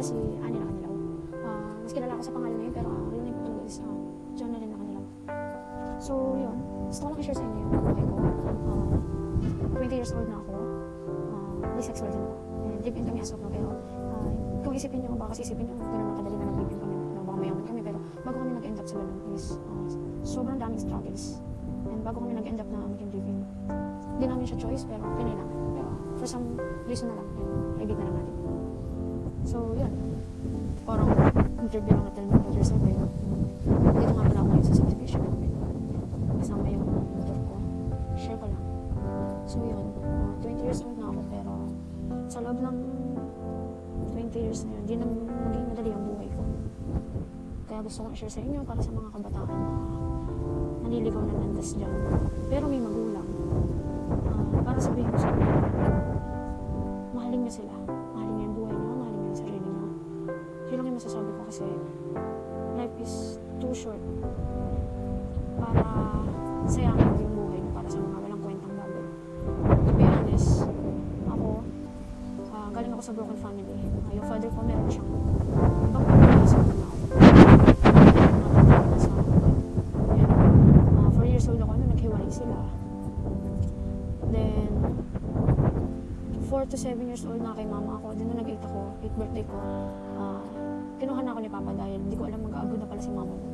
pangalan si Annie Nakanilaw. Mas kilala ko sa pangalan na yun, pero real name ko talaga is Jonalyn Nakanilaw. So, yun. Gusto ko lang i-share sa inyo yung buhay ko. 20 years old na ako. Bisexual din ako. Live-in kami as of now, pero kung isipin nyo, baka isipin nyo, ganun lang kadali na nag-live-in kami, na baka mayaman kami, pero bago kami nag-end up sa ganun is sobrang daming struggles. And bago kami nag-end up na maging live-in, hindi namin siya choice, pero kailangan. Pero for some reason na lang, i-beat na lang natin. So, yun. Parang interview lang natin ng Roger Sabi. Dito nga pala ako ngayon sa subdivision namin. Kasama yung motor ko. Share ko lang. So, yun. 20 years old na ako, pero sa loob ng 20 years na yun, hindi na maging madali ang buhay ko. Kaya gusto kong i-share sa inyo para sa mga kabataan na naliligaw na landas dyan. Pero may magulang. Para sabihin ko sa inyo, mahalin niyo sila. Mahalin niyo yung buhay niyo, mahalin niyo yung sarili niyo. Yun lang yung masasabi ko kasi life is too short para sayangin mo yung buhay niyo para sa mga walang kwentang bagay. To be honest, ako, galing ako sa broken family. Yung father ko, meron siyang ibang pagkakasa ko na ako. 4 years old ako nung naghiwalay sila. Then, 4 to 7 years old na kay mama ako. Then, nung nag-8 ako, 8th birthday ko, kinuha na ako ni papa dahil hindi ko alam mag-aagod na pala si mama mo.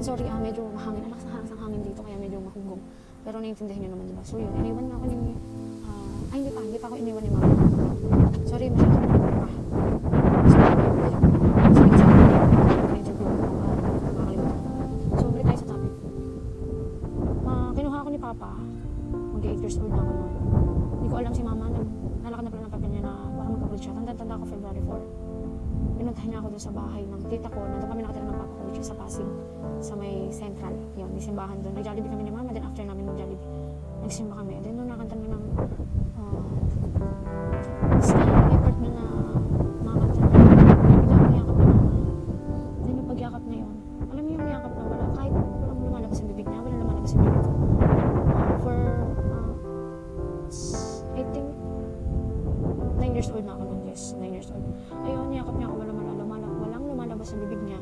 Sorry, medyo mahangin. Alakas ng hangin dito, kaya medyo mahugong. Pero naiintindihan nyo naman, diba? So, yun, iniwan na ako ni... hindi pa ako iniwan ni mama. Sorry, masyadong pa. So, balik tayo sa topic. Kinuha ako ni papa. Mag-8 years old na ako noon. Hindi ko alam si mama. Nalakad na pala ng papel niya na parang mag-abroad siya. Tanda ako February 4. Pinuntahan niya ako dun sa bahay ng tita ko. Nandun kami nakatira ng papa ko, which is sa Pasig. Sa may Central. Yun, may simbahan dun. Nag-Jollibee kami ni mama. Then after namin mag-Jollibee, nagsimba kami. Then nung nakanta na ng may part na nakakanta na bigla akong yakap na mama. Then yung pagyakap na yun, alam mo yung yakap na wala, kahit walang lumalabas sa bibig niya, walang lumalabas sa bibig ko. For I think 9 years old na ako nun, yes, 9 years old. Ayun, yakap niya ako, walang lumalabas sa bibig niya,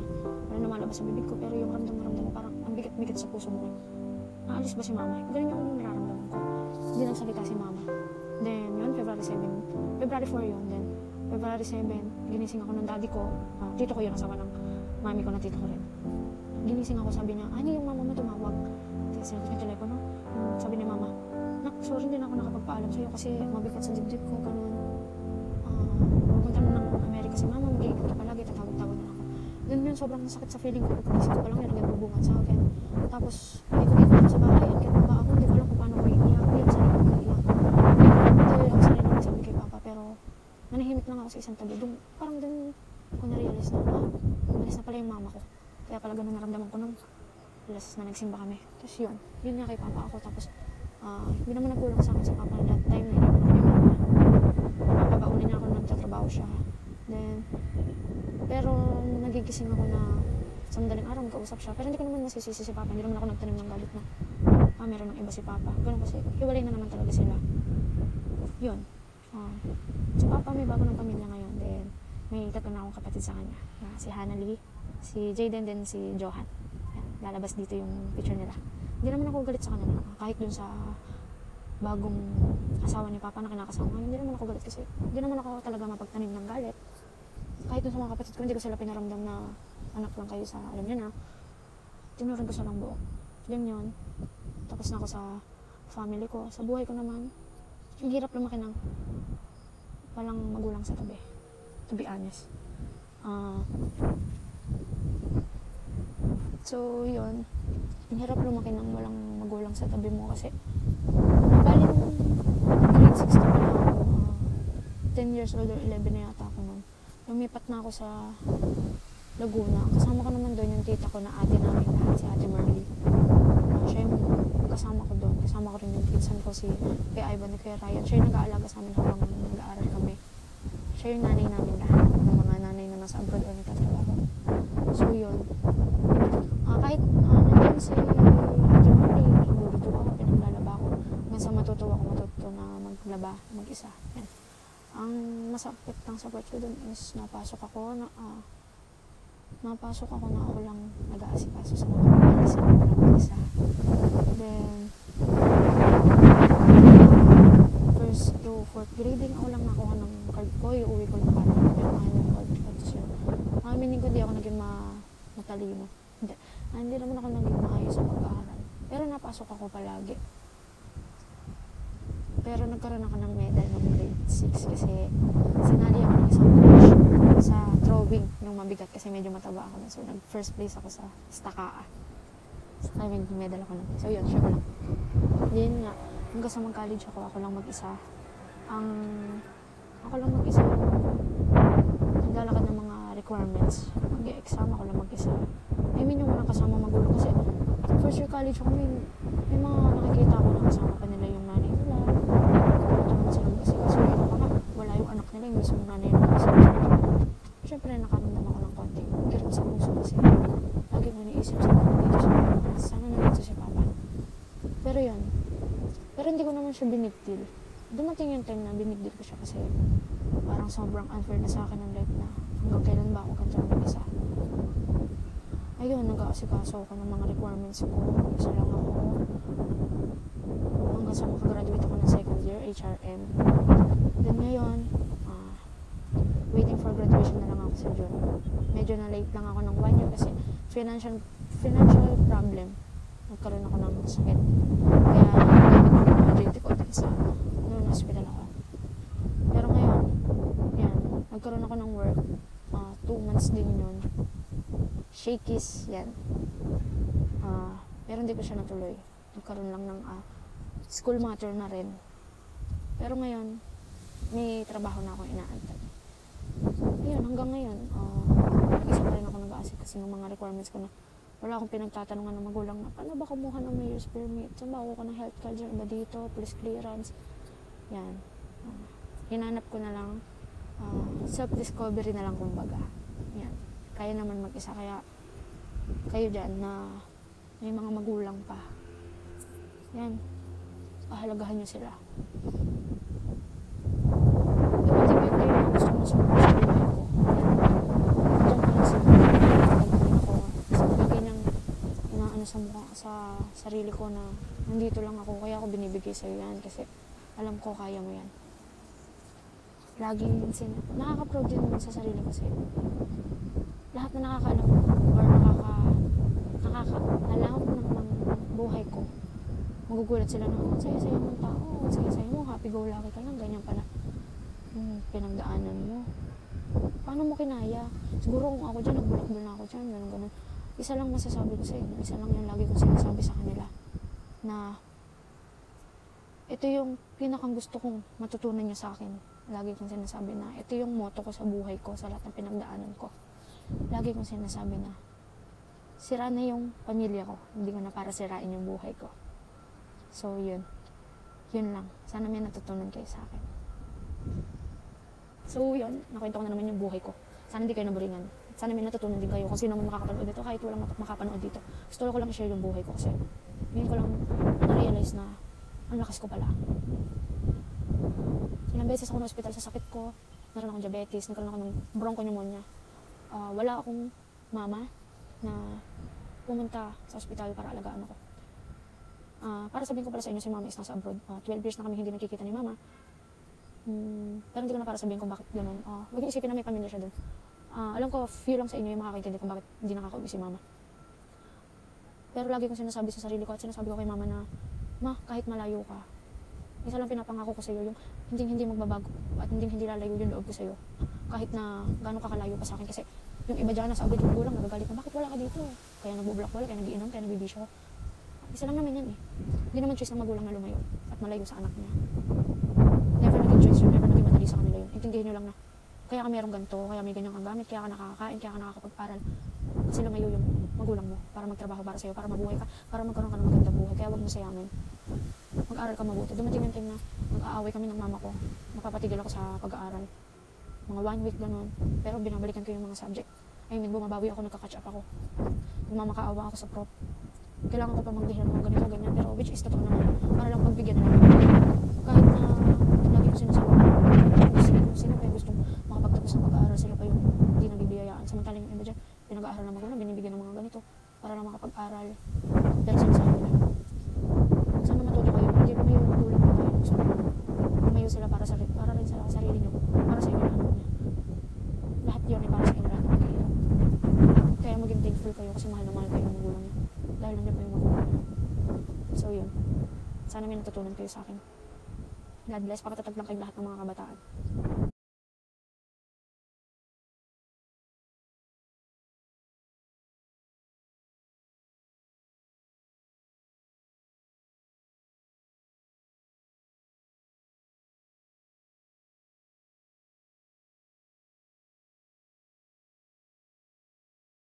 walang lumalabas sa bibig ko, pero yung ramdam ko parang ang bigat-bigat sa puso mo. Aalis ba si mama? Ganun yung nararamdaman ko. Hindi nang salita si mama. Then, yun, February 4 yun. Then, February 7, ginising ako ng daddy ko. Tito ko yun, asawa ng mami ko na tito ko rin. Ginising ako, sabi niya, ano yung mama mo tumawag? Sinagot yung telepono. Sabi ni mama, nak, sorry, hindi na ako nakapagpaalam sa'yo kasi mabigat sa dibdib ko, ganun. Pupunta mo ng Amerika si mama, mag-iingat ka palagi, tatawag-tawag na ako. Then, yun, sobrang sakit sa feeling ko. Pagkakisip ko pa lang, may nagbubungan sa akin. Tapos, ikot-ikot ako sa bahay, ang kinong ba ako, hindi ko alam kung paano ko iiyak. Yung sarili ko iiyak. Tuloy ako sarili ko sabi kay papa, pero nanahimik lang ako sa isang tabi. Parang dun ko na-realize na, umalis na pala yung mama ko. Kaya pala ganun naramdaman ko nung last na nagsimba kami. Tapos yun nga kay papa ako. Tapos, hindi naman nagkulang sa akin sa papa that time na yun yung mama. Napapabaunan niya ako nung nagtatrabaho siya. Then, pero nagigising ako na sa madaling araw, magkausap siya. Pero hindi ko naman masisisi si papa. Hindi naman ako nagtanim ng galit na meron ng iba si papa. Ganun kasi, hiwalay na naman talaga sila. Yun. Si papa may bago ng pamilya ngayon. Then, may tatlo na akong kapatid sa kanya. Si Hannah Lee, si Jayden, then si Johan. Yan, lalabas dito yung picture nila. Hindi naman ako galit sa kanila. Kahit dun sa bagong asawa ni papa na kinakasama, hindi naman ako galit kasi hindi naman ako talaga mapagtanim ng galit. Kahit dun sa mga kapatid ko, hindi ko sila pinaramdam na anak lang kayo sa, alam niyo na, tinuran ko silang buo. Then yun, tapos na ako sa family ko. Sa buhay ko naman, yung hirap lumaki ng walang magulang sa tabi. To be honest. So, yun. Ang hirap lumaki ng walang magulang sa tabi mo kasi bali nung grade 6 na pala ako, 10 years old or 11 na yata ako nun. Lumipat na ako sa Laguna. Kasama ko naman doon yung tita ko na ate namin lahat, si Ate Marley. Siya yung kasama ko doon. Kasama ko rin yung pinsan ko, si Kuya Ivan at Kuya Ryan. Siya yung nag-aalaga sa amin habang nag-aaral kami. Siya yung nanay namin lahat, ng mga nanay na nasa abroad o nagtatrabaho. So yun. Kahit nandun si Ate Marley, nagluluto ako, pinaglalaba ako. Hanggang sa matuto na maglaba, mag-isa. Yan. Ang masakit lang sa part ko dun is napasok ako na ako lang nag-aasikaso sa mga pag-alisa ko lang mag-isa. Then, first to fourth grading, ako lang nakuha ng card ko. Iuwi ko lang parang yung card ko. Tapos yun, aminin ko di ako naging matalino. Hindi naman ako naging maayos sa pag-aaral. Pero napasok ako palagi. Pero nagkaroon ako ng medal ng grade 6 kasi sinali ako ng isang coach sa throwing yung mabigat kasi medyo mataba ako. So, nag-first place ako sa Stakaa. So, kaya may medal ako nun. So, yun, share ko lang. Yun nga, hanggang sa mag-college ako lang mag-isa. Ako lang mag-isa naglalakad ng mga requirements. Mag-exam ako lang mag-isa. I mean, yung walang kasama magulo kasi first year college ako, may mga nakikita ako na kasama pa nila yung nanay nila. Wala naman sila mag-asikaso. Yung iba pa nga, wala yung anak nila, yung mismo nanay nila mag-asikaso. Siyempre, nakaramdam ako ng konti. Girip sa puso kasi lagi ko iniisip sana nandito si Papa. Sana nandito si Papa. Pero yun. Pero hindi ko naman siya binigdil. Dumating yung time na binigdil ko siya kasi parang sobrang unfair na sa akin ng life na hanggang kailan ba ako ganito ng isa. Ayun, nag-aasikaso ako ng mga requirements ko. Isa lang ako. Hanggang sa makagraduate ako ng second year, HRM. Then ngayon, waiting for graduation na lang ako sa June. Medyo na late lang ako ng 1 year kasi financial problem. Nagkaroon ako ng sakit. Kaya gamit ko yung duty ko din sa noon hospital ako. Pero ngayon, yan, nagkaroon ako ng work. 2 months din yun. Shakies, yan. Pero hindi ko siya natuloy. Nagkaroon lang ng school matter na rin. Pero ngayon, may trabaho na akong inaantay. Ayun, hanggang ngayon, isa pa rin ako nag-aasik kasi ng mga requirements ko na wala akong pinagtatanungan ng magulang na paano ba kumuha ng mayor's permit? Saan ba ako ng health card dyan ba dito? Police clearance? Yan. Hinanap ko na lang self-discovery na lang kumbaga. Yan. Kaya naman mag-isa. Kaya kayo dyan na may mga magulang pa. Yan. Pahalagahan nyo sila. Iba't kayo na gusto mo sa buhay ko. Diyan pa rin sa sa mukha, sa sarili ko na nandito lang ako, kaya ako binibigay sa'yo yan kasi alam ko kaya mo yan. Laging nakaka-proud din naman sa sarili kasi lahat na nakakaalam or nakakaalam ng buhay ko, magugulat sila na, saya-saya mong tao, saya-saya mo, happy-go-lucky ka lang, ganyan pala pinagdaanan mo. Paano mo kinaya? Siguro kung ako dyan, nagbulakbul na ako dyan, ganun. Isa lang masasabi ko sa inyo, isa lang yung lagi kong sinasabi sa kanila na ito yung pinakang gusto kong matutunan nyo sa akin. Lagi kong sinasabi na ito yung motto ko sa buhay ko, sa lahat ng pinagdaanan ko. Lagi kong sinasabi na sira na yung pamilya ko, hindi ko na para sirain yung buhay ko. So yun lang. Sana may natutunan kayo sa akin. So yun, nakwento ko na naman yung buhay ko. Sana hindi kayo naboringan. Sana may natutunan din kayo kung sino man makakapanood dito, kahit walang makapanood dito. Gusto ko lang i-share yung buhay ko kasi ngayon ko lang na-realize na ang lakas ko pala. Ilang beses ako na hospital sa sakit ko, naroon akong diabetes, nagkaroon ako ng bronchopneumonia. Wala akong mama na pumunta sa hospital para alagaan ako. Para sabihin ko pala sa inyo, si mama is nasa abroad. 12 years na kami hindi nakikita ni mama. Pero hindi ko na para sabihin kung bakit gano'n. Huwag niyo isipin na may pamilya siya doon. Alam ko, few lang sa inyo yung makakaintindi kung bakit hindi nakakauwi si mama. Pero lagi kong sinasabi sa sarili ko at sinasabi ko kay mama na, Ma, kahit malayo ka, isa lang pinapangako ko sa iyo, yung hindi magbabago at hindi lalayo yung loob ko sa iyo. Kahit na gaano ka kalayo pa sa akin kasi yung iba dyan nasa abroad yung gulang, nagagalit na, bakit wala ka dito? Kaya nagbublak wala, kaya nagiinom, kaya nagbibisyo. Isa lang naman yan eh. Hindi naman choice ng magulang na lumayo at malayo sa anak niya. Never naging choice yun, never naging madali sa kanila yun. Intindihin nyo lang na kaya ka merong ganito, kaya may ganyang kang gamit, kaya ka nakakakain, kaya ka nakakapag-aral. Kasi lumayo yung magulang mo para magtrabaho para sa'yo, para mabuhay ka, para magkaroon ka ng magandang buhay. Kaya wag mo sayamin. Mag-aral ka mabuti. Dumating yung time na mag-aaway kami ng mama ko. Mapapatigil ako sa pag-aaral. Mga 1 week ganun. Pero binabalikan ko yung mga subject. I mean, bumabawi ako, nagka-catch up ako. Nagmamakaawa ako sa prof. Kailangan ko pa magdihilan ng ganito, ganyan. Pero which is totoo naman. Para lang pagbigyan nila. Kahit na lagi ko sinasabi, sino pa yung gustong makapagtapos ng pag-aaral, sila pa yung hindi nabibiyayaan. Samantalang yung iba dyan, pinag-aaral ng magulang, binibigyan ng mga ganito para lang makapag-aral. Pero sinasabi nila, sana matuto kayo, hindi pa kayo magulang na kayo gusto nyo. Lumayo sila para rin sa sarili nyo, para sa inyo lahat niya. Lahat yun ay para sa inyo lahat ng mahirap. Kaya maging thankful kayo kasi mahal na mahal kayo ng magulang niyo. Dahil nandiyan pa yung magulang niyo. So yun, sana may natutunan kayo sa akin. God bless, pakatatag lang kayong lahat ng mga kabataan.